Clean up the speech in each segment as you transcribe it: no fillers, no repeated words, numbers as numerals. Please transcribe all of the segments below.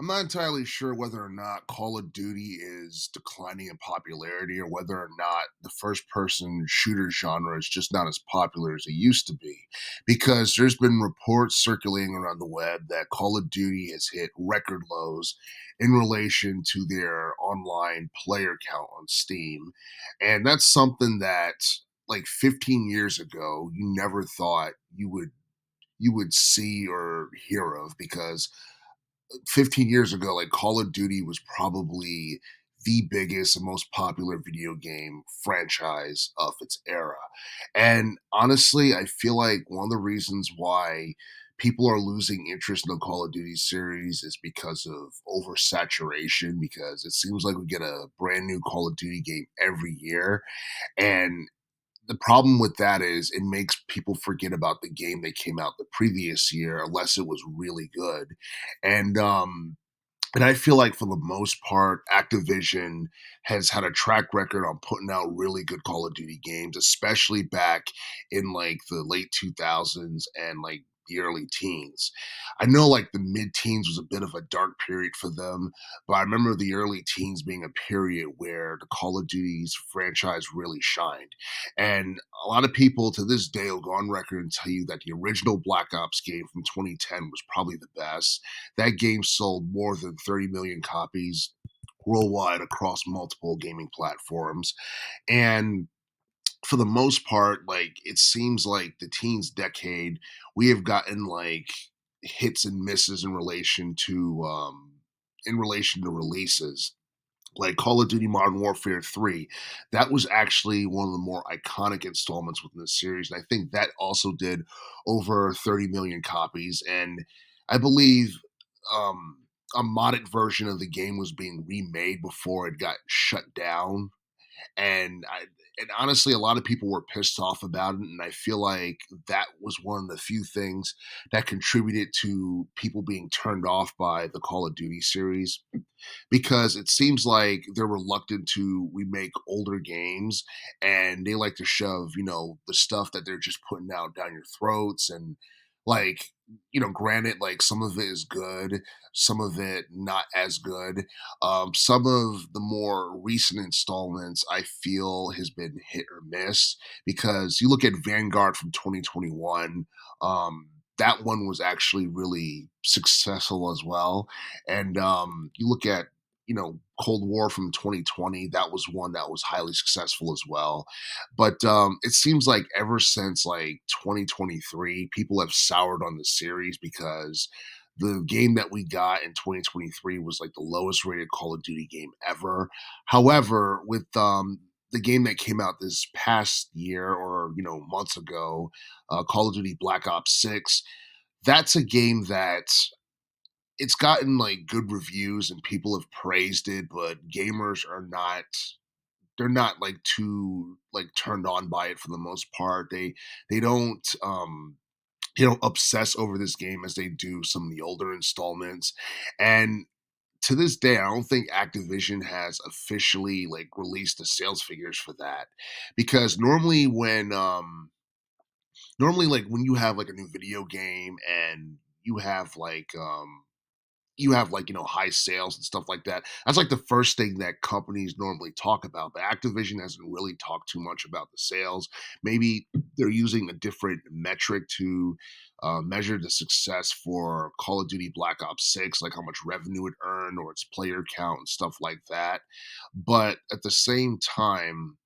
I'm not entirely sure whether or not Call of Duty is declining in popularity or whether or not the first person shooter genre is just not as popular as it used to be. Because there's been reports circulating around the web that Call of Duty has hit record lows in relation to their online player count on Steam. And that's something that like 15 years ago you never thought you would see or hear of because 15 years ago, like Call of Duty was probably the biggest and most popular video game franchise of its era. And honestly, I feel like one of the reasons why people are losing interest in the Call of Duty series is because of oversaturation, because it seems like we get a brand new Call of Duty game every year. And the problem with that is it makes people forget about the game that came out the previous year unless it was really good. And and I feel like for the most part, Activision has had a track record on putting out really good Call of Duty games, especially back in like the late 2000s and like the early teens. I know like the mid teens was a bit of a dark period for them, but I remember the early teens being a period where the Call of Duty's franchise really shined. And a lot of people to this day will go on record and tell you that the original Black Ops game from 2010 was probably the best. That game sold more than 30 million copies worldwide across multiple gaming platforms. And for the most part, like it seems like the teens decade, we have gotten like hits and misses in relation to releases like Call of Duty Modern Warfare 3, that was actually one of the more iconic installments within the series. And I think that also did over 30 million copies. And I believe a modded version of the game was being remade before it got shut down and honestly, a lot of people were pissed off about it, and I feel like that was one of the few things that contributed to people being turned off by the Call of Duty series because it seems like they're reluctant to remake older games and they like to shove, the stuff that they're just putting out down your throats and like granted like some of it is good, some of it not as good. Some of the more recent installments I feel has been hit or miss because you look at Vanguard from 2021. That one was actually really successful as well. And you look at Cold War from 2020. That was one that was highly successful as well. But it seems like ever since like 2023, people have soured on the series because the game that we got in 2023 was like the lowest rated Call of Duty game ever. However, with the game that came out this past year or months ago, Call of Duty Black Ops 6, that's a game that it's gotten like good reviews and people have praised it, but gamers are not they're not like too like turned on by it for the most part. They don't obsess over this game as they do some of the older installments. And to this day, I don't think Activision has officially like released the sales figures for that. Because normally like when you have like a new video game and you have like high sales and stuff like that, that's like the first thing that companies normally talk about, but Activision hasn't really talked too much about the sales. Maybe they're using a different metric to measure the success for Call of Duty Black Ops 6, like how much revenue it earned or its player count and stuff like that. But at the same time,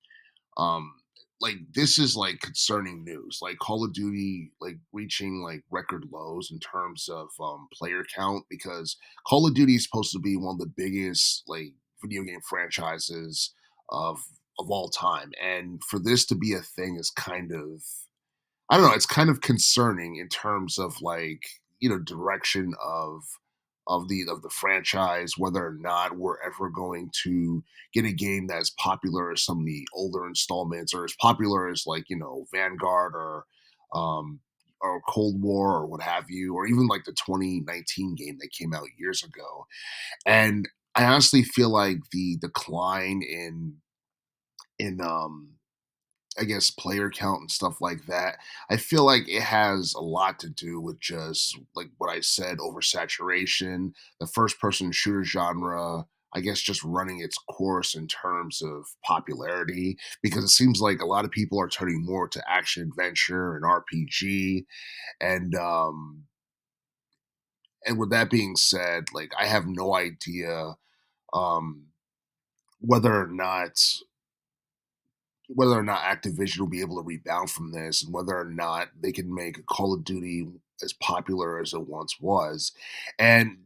um like this is like concerning news, like Call of Duty like reaching like record lows in terms of player count, because Call of Duty is supposed to be one of the biggest like video game franchises of all time, and for this to be a thing is kind of, I don't know, it's kind of concerning in terms of like, direction of the franchise, whether or not we're ever going to get a game that's popular as some of the older installments or as popular as like, Vanguard um or Cold War or what have you, or even like the 2019 game that came out years ago. And I honestly feel like the decline in I guess, player count and stuff like that. I feel like it has a lot to do with just like what I said, oversaturation, the first person shooter genre, I guess just running its course in terms of popularity, because it seems like a lot of people are turning more to action adventure and RPG. And and with that being said, like I have no idea um whether or not Activision will be able to rebound from this and whether or not they can make Call of Duty as popular as it once was. And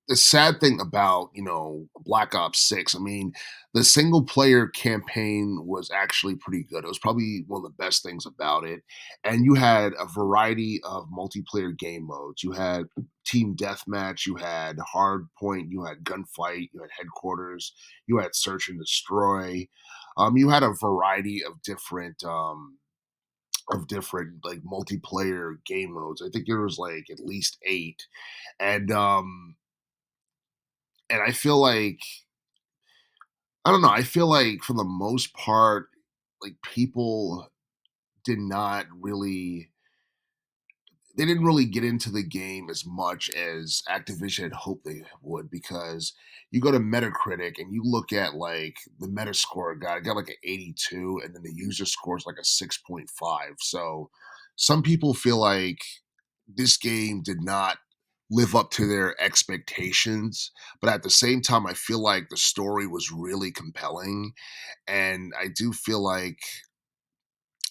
the sad thing about, Black Ops 6, I mean, the single player campaign was actually pretty good. It was probably one of the best things about it. And you had a variety of multiplayer game modes. You had team deathmatch, you had hard point, you had gunfight, you had headquarters, you had search and destroy. You had a variety of different like multiplayer game modes. I think there was like at least eight, and I feel like I don't know. I feel like for the most part, like people did not really they didn't really get into the game as much as Activision had hoped they would, because you go to Metacritic and you look at like the Metascore got like an 82, and then the user score is like a 6.5. So some people feel like this game did not live up to their expectations, but at the same time I feel like the story was really compelling, and I do feel like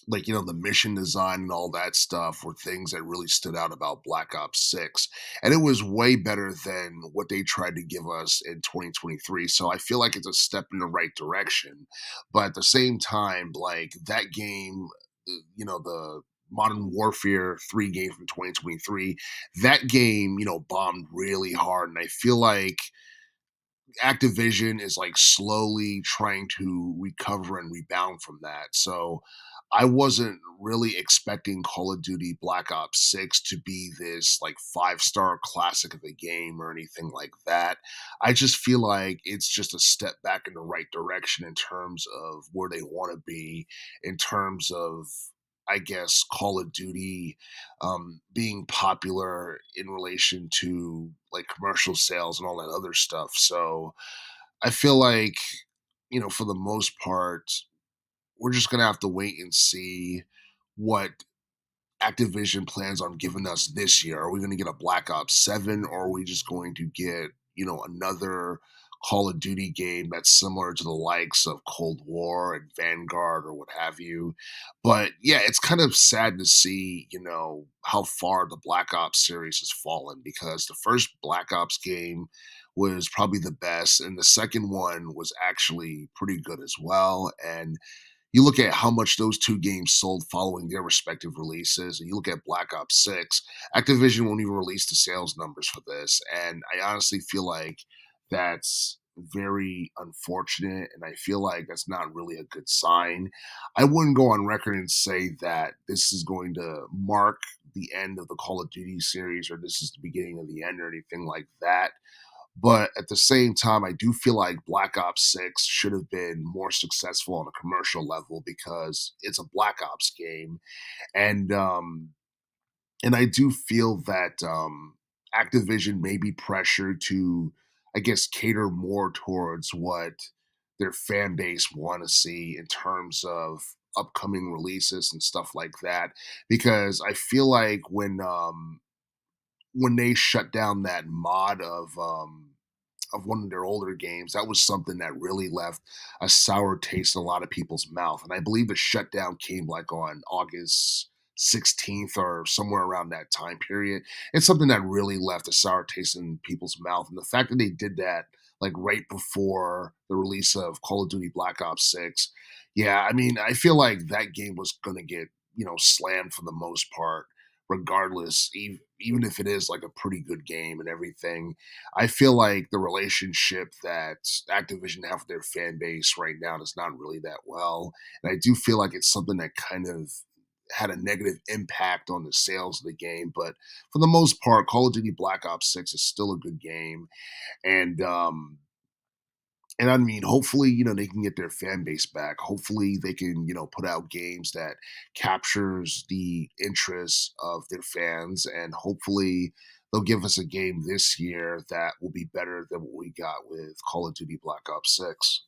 the mission design and all that stuff were things that really stood out about Black Ops 6, and it was way better than what they tried to give us in 2023. So I feel like it's a step in the right direction, but at the same time, like that game, the Modern Warfare 3 game from 2023, that game, bombed really hard, and I feel like Activision is like slowly trying to recover and rebound from that. So I wasn't really expecting Call of Duty Black Ops 6 to be this like five-star classic of a game or anything like that. I just feel like it's just a step back in the right direction in terms of where they want to be, in terms of, I guess, Call of Duty being popular in relation to like commercial sales and all that other stuff. So I feel like, for the most part, we're just gonna have to wait and see what Activision plans on giving us this year. Are we going to get a Black Ops 7, or are we just going to get, another Call of Duty game that's similar to the likes of Cold War and Vanguard or what have you? But yeah, it's kind of sad to see, how far the Black Ops series has fallen, because the first Black Ops game was probably the best, and the second one was actually pretty good as well. And you look at how much those two games sold following their respective releases, and you look at Black Ops 6, Activision won't even release the sales numbers for this. And I honestly feel like that's very unfortunate. And I feel like that's not really a good sign. I wouldn't go on record and say that this is going to mark the end of the Call of Duty series, or this is the beginning of the end, or anything like that. But at the same time, I do feel like Black Ops 6 should have been more successful on a commercial level, because it's a Black Ops game. And I do feel that Activision may be pressured to, I guess, cater more towards what their fan base want to see in terms of upcoming releases and stuff like that. Because I feel like when they shut down that mod of one of their older games, that was something that really left a sour taste in a lot of people's mouth. And I believe the shutdown came like on August 16th or somewhere around that time period. It's something that really left a sour taste in people's mouth. And the fact that they did that like right before the release of Call of Duty Black Ops 6, yeah, I mean, I feel like that game was going to get, slammed for the most part, regardless, even if it is like a pretty good game and everything. I feel like the relationship that Activision have with their fan base right now is not really that well. And I do feel like it's something that kind of had a negative impact on the sales of the game. But for the most part, Call of Duty Black Ops 6 is still a good game. And And I mean, hopefully, they can get their fan base back. Hopefully, they can, put out games that captures the interests of their fans, and hopefully, they'll give us a game this year that will be better than what we got with Call of Duty Black Ops 6.